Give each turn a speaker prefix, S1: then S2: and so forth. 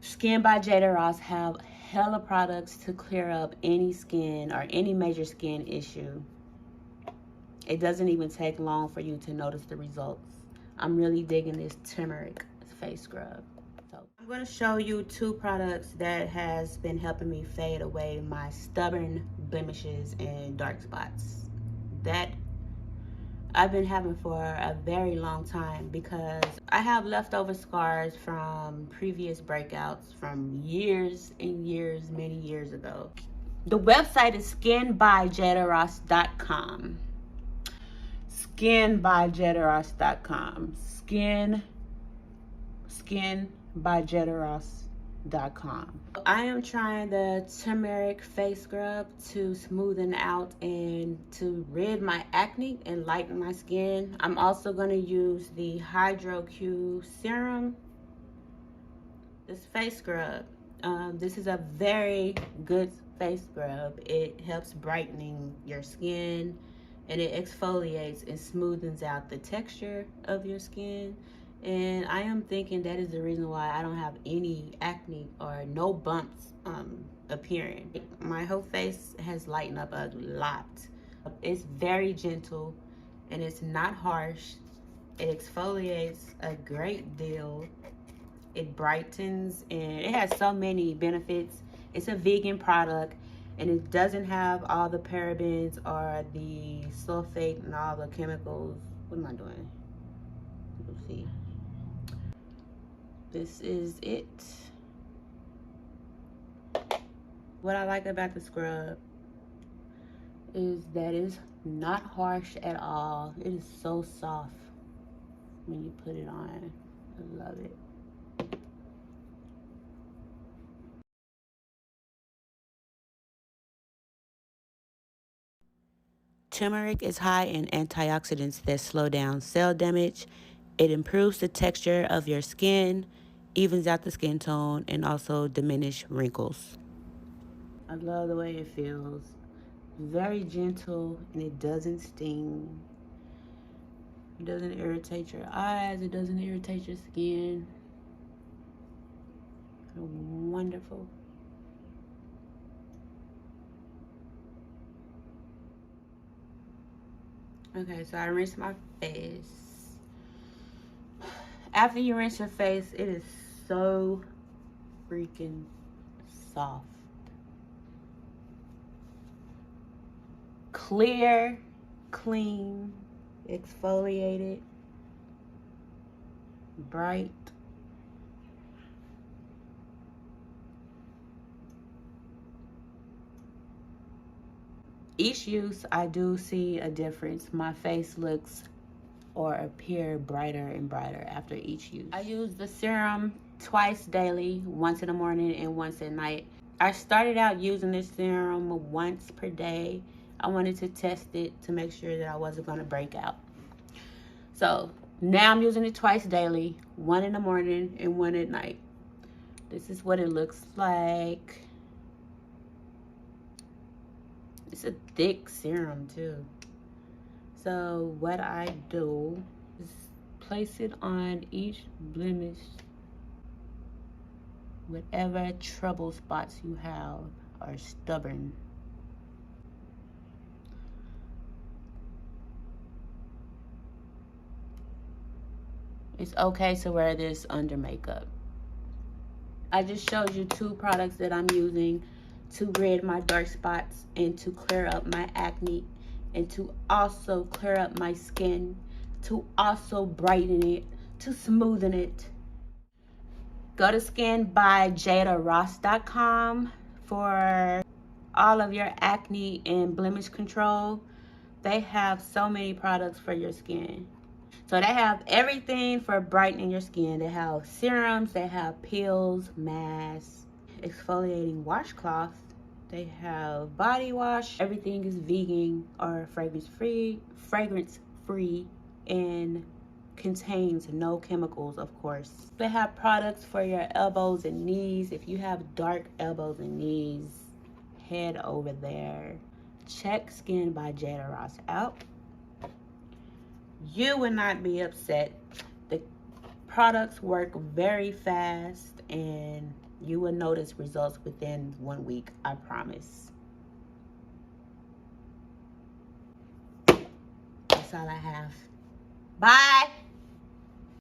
S1: Skin by Jada Ross have hella products to clear up any skin or any major skin issue. It doesn't even take long for you to notice the results. I'm really digging this turmeric face scrub. So I'm going to show you 2 products that has been helping me fade away my stubborn blemishes and dark spots that I've been having for a very long time, because I have leftover scars from previous breakouts from years and years, many years ago. The website is skinbyjadaross.com. Skinbyjadaross.com. Skinbyjadaross.com. I am trying the turmeric face scrub to smoothen out and to rid my acne and lighten my skin. I'm also going to use the Hydro Q serum, this face scrub. This is a very good face scrub. It helps brightening your skin, and it exfoliates and smoothens out the texture of your skin. And I am thinking that is the reason why I don't have any acne or no bumps appearing. My whole face has lightened up a lot. It's very gentle and it's not harsh. It exfoliates a great deal. It brightens, and it has so many benefits. It's a vegan product, and it doesn't have all the parabens or the sulfate and all the chemicals. What am I doing? Let's see. This is it. What I like about the scrub is that it's not harsh at all. It is so soft when you put it on. I love it. Turmeric is high in antioxidants that slow down cell damage. It improves the texture of your skin, evens out the skin tone, and also diminish wrinkles. I love the way it feels. Very gentle, and it doesn't sting. It doesn't irritate your eyes. It doesn't irritate your skin. Wonderful. Okay, so I rinsed my face. After you rinse your face, it is so freaking soft. Clear, clean, exfoliated, bright. Each use, I do see a difference. My face looks or appear brighter and brighter after each use. I use the serum twice daily, once in the morning and once at night. I started out using this serum once per day. I wanted to test it to make sure that I wasn't going to break out. So now I'm using it twice daily, one in the morning and one at night. This is what it looks like. It's a thick serum too. So what I do is place it on each blemish, whatever trouble spots you have are stubborn. It's okay to wear this under makeup. I just showed you 2 products that I'm using to rid my dark spots and to clear up my acne, and to also clear up my skin, to also brighten it, to smoothen it. Go to skinbyjadaross.com for all of your acne and blemish control. They have so many products for your skin. So they have everything for brightening your skin. They have serums, they have peels, masks, exfoliating washcloths. They have body wash. Everything is vegan or fragrance free, and contains no chemicals, of course. They have products for your elbows and knees. If you have dark elbows and knees, head over there. Check Skin by Jada Ross out. You will not be upset. The products work very fast, and You will notice results within 1 week, I promise. That's all I have. Bye.